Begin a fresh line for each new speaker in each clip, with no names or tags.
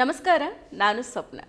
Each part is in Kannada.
ನಮಸ್ಕಾರ, ನಾನು ಸ್ವಪ್ನ.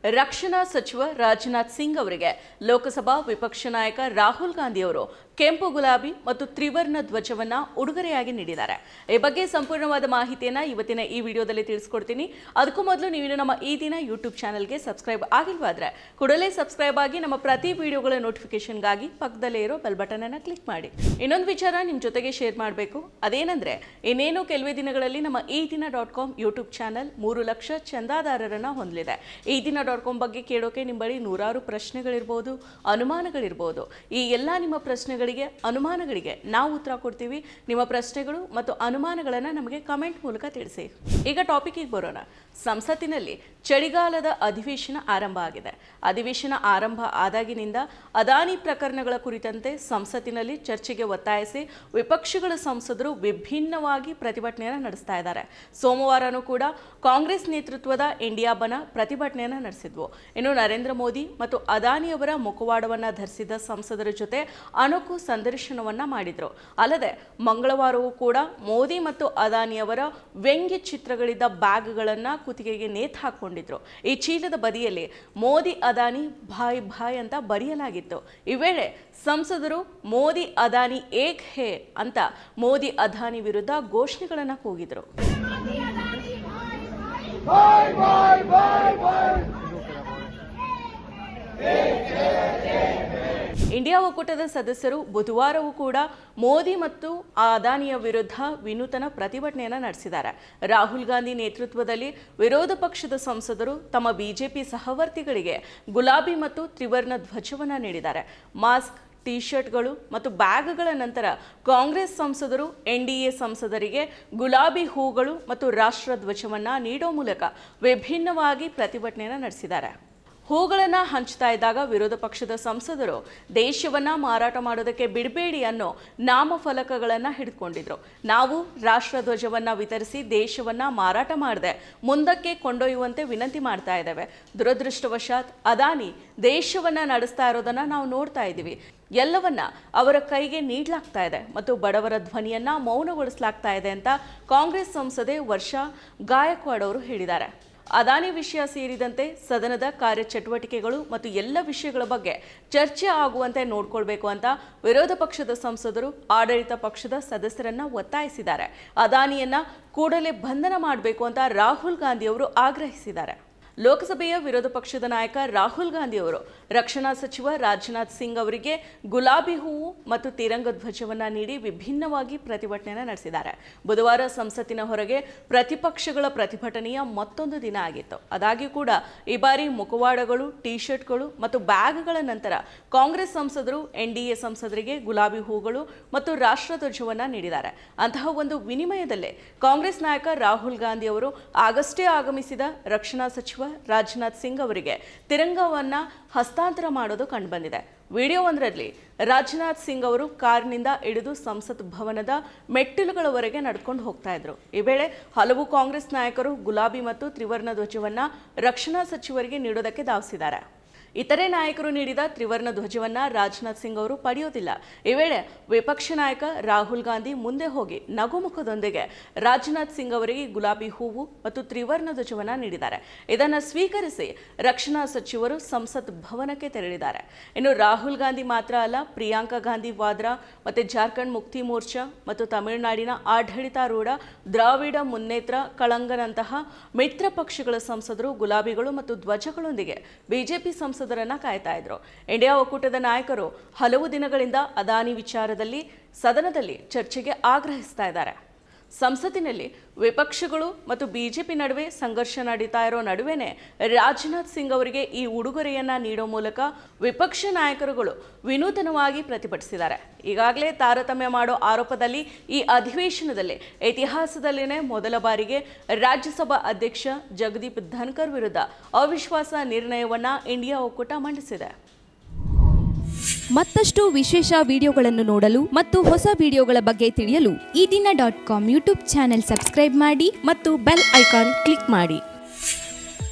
ರಕ್ಷಣಾ ಸಚಿವ ರಾಜನಾಥ್ ಸಿಂಗ್ ಅವರಿಗೆ ಲೋಕಸಭಾ ವಿಪಕ್ಷ ನಾಯಕ ರಾಹುಲ್ ಗಾಂಧಿ ಅವರು ಕೆಂಪು ಗುಲಾಬಿ ಮತ್ತು ತ್ರಿವರ್ಣ ಧ್ವಜವನ್ನ ಉಡುಗೊರೆಯಾಗಿ ನೀಡಿದ್ದಾರೆ. ಈ ಬಗ್ಗೆ ಸಂಪೂರ್ಣವಾದ ಮಾಹಿತಿಯನ್ನ ಇವತ್ತಿನ ಈ ವಿಡಿಯೋದಲ್ಲಿ ತಿಳಿಸ್ಕೊಡ್ತೀನಿ. ಅದಕ್ಕೂ ಮೊದಲು ನೀವು ನಮ್ಮ ಈ ದಿನ ಯೂಟ್ಯೂಬ್ ಚಾನೆಲ್ಗೆ ಸಬ್ಸ್ಕ್ರೈಬ್ ಆಗಿಲ್ವಾದ್ರೆ ಕೂಡಲೇ ಸಬ್ಸ್ಕ್ರೈಬ್ ಆಗಿ ನಮ್ಮ ಪ್ರತಿ ವಿಡಿಯೋಗಳ ನೋಟಿಫಿಕೇಶನ್ಗಾಗಿ ಪಕ್ಕದಲ್ಲೇ ಇರೋ ಬೆಲ್ ಬಟನ್ ಅನ್ನು ಕ್ಲಿಕ್ ಮಾಡಿ. ಇನ್ನೊಂದು ವಿಚಾರ ನಿಮ್ಮ ಜೊತೆಗೆ ಶೇರ್ ಮಾಡಬೇಕು. ಅದೇನೆಂದ್ರೆ ಇನ್ನೇನು ಕೆಲವೇ ದಿನಗಳಲ್ಲಿ ನಮ್ಮ ಈ ದಿನ.com ಯೂಟ್ಯೂಬ್ ಚಾನೆಲ್ 3 ಲಕ್ಷ ಚಂದಾದಾರರನ್ನ ಹೊಂದಲಿದೆ. ಈ ದಿನ.com ಬಗ್ಗೆ ಕೇಳೋಕೆ ನಿಮ್ಮ ಬಳಿ ನೂರಾರು ಪ್ರಶ್ನೆಗಳಿರ್ಬೋದು, ಅನುಮಾನಗಳಿರ್ಬೋದು. ಈ ಎಲ್ಲ ನಿಮ್ಮ ಪ್ರಶ್ನೆಗಳಿಗೆ, ಅನುಮಾನಗಳಿಗೆ ನಾವು ಉತ್ತರ ಕೊಡ್ತೀವಿ. ನಿಮ್ಮ ಪ್ರಶ್ನೆಗಳು ಮತ್ತು ಅನುಮಾನಗಳನ್ನು ನಮಗೆ ಕಮೆಂಟ್ ಮೂಲಕ ತಿಳಿಸಿ. ಈಗ ಟಾಪಿಕ್ಗೆ ಬರೋಣ. ಸಂಸತ್ತಿನಲ್ಲಿ ಚಳಿಗಾಲದ ಅಧಿವೇಶನ ಆರಂಭ ಆಗಿದೆ. ಅಧಿವೇಶನ ಆರಂಭ ಆದಾಗಿನಿಂದ ಅದಾನಿ ಪ್ರಕರಣಗಳ ಕುರಿತಂತೆ ಸಂಸತ್ತಿನಲ್ಲಿ ಚರ್ಚೆಗೆ ಒತ್ತಾಯಿಸಿ ವಿಪಕ್ಷಗಳ ಸಂಸದರು ವಿಭಿನ್ನವಾಗಿ ಪ್ರತಿಭಟನೆಯನ್ನು ನಡೆಸ್ತಾ ಇದ್ದಾರೆ. ಸೋಮವಾರನೂ ಕೂಡ ಕಾಂಗ್ರೆಸ್ ನೇತೃತ್ವದ ಇಂಡಿಯಾ ಬನ ಪ್ರತಿಭಟನೆಯನ್ನು ನಡೆಸಿದ್ವು. ಇನ್ನು ನರೇಂದ್ರ ಮೋದಿ ಮತ್ತು ಅದಾನಿಯವರ ಮುಖವಾಡವನ್ನು ಧರಿಸಿದ ಸಂಸದರ ಜೊತೆ ಅಣಕು ಸಂದರ್ಶನವನ್ನ ಮಾಡಿದ್ರು. ಅಲ್ಲದೆ ಮಂಗಳವಾರವೂ ಕೂಡ ಮೋದಿ ಮತ್ತು ಅದಾನಿಯವರ ವ್ಯಂಗ್ಯ ಚಿತ್ರಗಳಿದ್ದ ಬ್ಯಾಗ್ಗಳನ್ನ ಕುತ್ತಿಗೆಗೆ ನೇತು ಹಾಕೊಂಡಿದ್ರು. ಈ ಚೀಲದ ಬದಿಯಲ್ಲಿ ಮೋದಿ ಅದಾನಿ ಭಾಯ್ ಭಾಯ್ ಅಂತ ಬರೆಯಲಾಗಿತ್ತು. ಈ ವೇಳೆ ಸಂಸದರು ಮೋದಿ ಅದಾನಿ ಏಕ್ ಹೇ ಅಂತ ಮೋದಿ ಅದಾನಿ ವಿರುದ್ಧ ಘೋಷಣೆಗಳನ್ನ ಕೂಗಿದ್ರು. ಇಂಡಿಯಾ ಒಕ್ಕೂಟದ ಸದಸ್ಯರು ಬುಧವಾರವೂ ಕೂಡ ಮೋದಿ ಮತ್ತು ಅದಾನಿಯ ವಿರುದ್ಧ ವಿನೂತನ ಪ್ರತಿಭಟನೆಯನ್ನು ನಡೆಸಿದ್ದಾರೆ. ರಾಹುಲ್ ಗಾಂಧಿ ನೇತೃತ್ವದಲ್ಲಿ ವಿರೋಧ ಪಕ್ಷದ ಸಂಸದರು ತಮ್ಮ ಬಿಜೆಪಿ ಸಹವರ್ತಿಗಳಿಗೆ ಗುಲಾಬಿ ಮತ್ತು ತ್ರಿವರ್ಣ ಧ್ವಜವನ್ನು ನೀಡಿದ್ದಾರೆ. ಮಾಸ್ಕ್, ಟಿ ಶರ್ಟ್ಗಳು ಮತ್ತು ಬ್ಯಾಗ್ಗಳ ನಂತರ ಕಾಂಗ್ರೆಸ್ ಸಂಸದರು ಎನ್ಡಿಎ ಸಂಸದರಿಗೆ ಗುಲಾಬಿ ಹೂಗಳು ಮತ್ತು ರಾಷ್ಟ್ರ ಧ್ವಜವನ್ನು ನೀಡೋ ಮೂಲಕ ವಿಭಿನ್ನವಾಗಿ ಪ್ರತಿಭಟನೆಯನ್ನು ನಡೆಸಿದ್ದಾರೆ. ಹೂಗಳನ್ನು ಹಂಚ್ತಾ ಇದ್ದಾಗ ವಿರೋಧ ಪಕ್ಷದ ಸಂಸದರು ದೇಶವನ್ನ ಮಾರಾಟ ಮಾಡೋದಕ್ಕೆ ಬಿಡಬೇಡಿ ಅನ್ನೋ ನಾಮಫಲಕಗಳನ್ನು ಹಿಡಿದುಕೊಂಡಿದ್ರು. ನಾವು ರಾಷ್ಟ್ರಧ್ವಜವನ್ನ ವಿತರಿಸಿ ದೇಶವನ್ನ ಮಾರಾಟ ಮಾಡದೆ ಮುಂದಕ್ಕೆ ಕೊಂಡೊಯ್ಯುವಂತೆ ವಿನಂತಿ ಮಾಡ್ತಾ ಇದ್ದೇವೆ. ದುರದೃಷ್ಟವಶಾತ್ ಅದಾನಿ ದೇಶವನ್ನ ನಡೆಸ್ತಾ ಇರೋದನ್ನ ನಾವು ನೋಡ್ತಾ ಇದ್ದೀವಿ. ಎಲ್ಲವನ್ನ ಅವರ ಕೈಗೆ ನೀಡಲಾಗ್ತಾ ಇದೆ ಮತ್ತು ಬಡವರ ಧ್ವನಿಯನ್ನ ಮೌನಗೊಳಿಸಲಾಗ್ತಾ ಇದೆ ಅಂತ ಕಾಂಗ್ರೆಸ್ ಸಂಸದೆ ವರ್ಷಾ ಗಾಯಕ್ವಾಡ್ ಅವರು ಹೇಳಿದ್ದಾರೆ. ಅದಾನಿ ವಿಷಯ ಸೇರಿದಂತೆ ಸದನದ ಕಾರ್ಯಚಟುವಟಿಕೆಗಳು ಮತ್ತು ಎಲ್ಲ ವಿಷಯಗಳ ಬಗ್ಗೆ ಚರ್ಚೆ ಆಗುವಂತೆ ನೋಡ್ಕೊಳ್ಬೇಕು ಅಂತ ವಿರೋಧ ಪಕ್ಷದ ಸಂಸದರು ಆಡಳಿತ ಪಕ್ಷದ ಸದಸ್ಯರನ್ನ ಒತ್ತಾಯಿಸಿದ್ದಾರೆ. ಅದಾನಿಯನ್ನ ಕೂಡಲೇ ಬಂಧನ ಮಾಡಬೇಕು ಅಂತ ರಾಹುಲ್ ಗಾಂಧಿ ಅವರು ಆಗ್ರಹಿಸಿದ್ದಾರೆ. ಲೋಕಸಭೆಯ ವಿರೋಧ ಪಕ್ಷದ ನಾಯಕ ರಾಹುಲ್ ಗಾಂಧಿ ಅವರು ರಕ್ಷಣಾ ಸಚಿವ ರಾಜನಾಥ್ ಸಿಂಗ್ ಅವರಿಗೆ ಗುಲಾಬಿ ಹೂವು ಮತ್ತು ತಿರಂಗ ಧ್ವಜವನ್ನ ನೀಡಿ ವಿಭಿನ್ನವಾಗಿ ಪ್ರತಿಭಟನೆಯನ್ನು ನಡೆಸಿದ್ದಾರೆ. ಬುಧವಾರ ಸಂಸತ್ತಿನ ಹೊರಗೆ ಪ್ರತಿಪಕ್ಷಗಳ ಪ್ರತಿಭಟನೆಯ ಮತ್ತೊಂದು ದಿನ ಆಗಿತ್ತು. ಆದಾಗ್ಯೂ ಕೂಡ ಈ ಬಾರಿ ಮುಖವಾಡಗಳು, ಟಿ ಶರ್ಟ್ಗಳು ಮತ್ತು ಬ್ಯಾಗ್ಗಳ ನಂತರ ಕಾಂಗ್ರೆಸ್ ಸಂಸದರು ಎನ್ಡಿಎ ಸಂಸದರಿಗೆ ಗುಲಾಬಿ ಹೂಗಳು ಮತ್ತು ರಾಷ್ಟ್ರಧ್ವಜವನ್ನ ನೀಡಿದ್ದಾರೆ. ಅಂತಹ ಒಂದು ವಿನಿಮಯದಲ್ಲೇ ಕಾಂಗ್ರೆಸ್ ನಾಯಕ ರಾಹುಲ್ ಗಾಂಧಿ ಅವರು ಆಗಷ್ಟೇ ಆಗಮಿಸಿದ ರಕ್ಷಣಾ ಸಚಿವ ರಾಜನಾಥ್ ಸಿಂಗ್ ಅವರಿಗೆ ತಿರಂಗವನ್ನ ಹಸ್ತಾಂತರ ಮಾಡೋದು ಕಂಡುಬಂದಿದೆ. ವಿಡಿಯೋ ಒಂದರಲ್ಲಿ ರಾಜನಾಥ್ ಸಿಂಗ್ ಅವರು ಕಾರಿನಿಂದ ಇಳಿದು ಸಂಸತ್ ಭವನದ ಮೆಟ್ಟಿಲುಗಳವರೆಗೆ ನಡ್ಕೊಂಡು ಹೋಗ್ತಾ ಇದ್ರು. ಈ ವೇಳೆ ಹಲವು ಕಾಂಗ್ರೆಸ್ ನಾಯಕರು ಗುಲಾಬಿ ಮತ್ತು ತ್ರಿವರ್ಣ ಧ್ವಜವನ್ನ ರಕ್ಷಣಾ ಸಚಿವರಿಗೆ ನೀಡೋದಕ್ಕೆ ಧಾವಿಸಿದ್ದಾರೆ. ಇತರೆ ನಾಯಕರು ನೀಡಿದ ತ್ರಿವರ್ಣ ಧ್ವಜವನ್ನ ರಾಜನಾಥ್ ಸಿಂಗ್ ಅವರು ಪಡೆಯೋದಿಲ್ಲ. ಈ ವೇಳೆ ವಿಪಕ್ಷ ನಾಯಕ ರಾಹುಲ್ ಗಾಂಧಿ ಮುಂದೆ ಹೋಗಿ ನಗುಮುಖದೊಂದಿಗೆ ರಾಜನಾಥ್ ಸಿಂಗ್ ಅವರಿಗೆ ಗುಲಾಬಿ ಹೂವು ಮತ್ತು ತ್ರಿವರ್ಣ ಧ್ವಜವನ್ನ ನೀಡಿದ್ದಾರೆ. ಇದನ್ನು ಸ್ವೀಕರಿಸಿ ರಕ್ಷಣಾ ಸಚಿವರು ಸಂಸತ್ ಭವನಕ್ಕೆ ತೆರಳಿದ್ದಾರೆ. ಇನ್ನು ರಾಹುಲ್ ಗಾಂಧಿ ಮಾತ್ರ ಅಲ್ಲ, ಪ್ರಿಯಾಂಕಾ ಗಾಂಧಿ ವಾದ್ರಾ ಮತ್ತು ಜಾರ್ಖಂಡ್ ಮುಕ್ತಿ ಮೋರ್ಚಾ ಮತ್ತು ತಮಿಳುನಾಡಿನ ಆಡಳಿತಾರೂಢ ದ್ರಾವಿಡ ಮುನ್ನೇತ್ರ ಕಳಂಗನಂತಹ ಮಿತ್ರ ಪಕ್ಷಗಳ ಸಂಸದರು ಗುಲಾಬಿಗಳು ಮತ್ತು ಧ್ವಜಗಳೊಂದಿಗೆ ಬಿಜೆಪಿ ಸಂಸದರನ್ನ ಕಾಯ್ತಾ ಇದ್ರು. ಇಂಡಿಯಾ ಒಕ್ಕೂಟದ ನಾಯಕರು ಹಲವು ದಿನಗಳಿಂದ ಅದಾನಿ ವಿಚಾರದಲ್ಲಿ ಸದನದಲ್ಲಿ ಚರ್ಚೆಗೆ ಆಗ್ರಹಿಸ್ತಾ ಇದ್ದಾರೆ. ಸಂಸತ್ತಿನಲ್ಲಿ ವಿಪಕ್ಷಗಳು ಮತ್ತು ಬಿಜೆಪಿ ನಡುವೆ ಸಂಘರ್ಷ ನಡೀತಾ ಇರೋ ನಡುವೆನೇ ರಾಜನಾಥ್ ಸಿಂಗ್ ಅವರಿಗೆ ಈ ಉಡುಗೊರೆಯನ್ನ ನೀಡೋ ಮೂಲಕ ವಿಪಕ್ಷ ನಾಯಕರುಗಳು ವಿನೂತನವಾಗಿ ಪ್ರತಿಭಟಿಸಿದ್ದಾರೆ. ಈಗಾಗಲೇ ತಾರತಮ್ಯ ಮಾಡೋ ಆರೋಪದಲ್ಲಿ ಈ ಅಧಿವೇಶನದಲ್ಲಿ ಇತಿಹಾಸದಲ್ಲಿನೇ ಮೊದಲ ಬಾರಿಗೆ ರಾಜ್ಯಸಭಾ ಅಧ್ಯಕ್ಷ ಜಗದೀಪ್ ಧನ್ಕರ್ ವಿರುದ್ಧ ಅವಿಶ್ವಾಸ ನಿರ್ಣಯವನ್ನ ಇಂಡಿಯಾ ಒಕ್ಕೂಟ ಮಂಡಿಸಿದೆ.
ಮತ್ತಷ್ಟು ವಿಶೇಷ ವಿಡಿಯೋಗಳನ್ನು ನೋಡಲು ಮತ್ತು ಹೊಸ ವಿಡಿಯೋಗಳ ಬಗ್ಗೆ ತಿಳಿಯಲು
ಈ ದಿನ.com ಯೂಟ್ಯೂಬ್ ಚಾನೆಲ್ ಸಬ್ಸ್ಕ್ರೈಬ್ ಮಾಡಿ
ಮತ್ತು ಬೆಲ್ ಐಕಾನ್ ಕ್ಲಿಕ್ ಮಾಡಿ.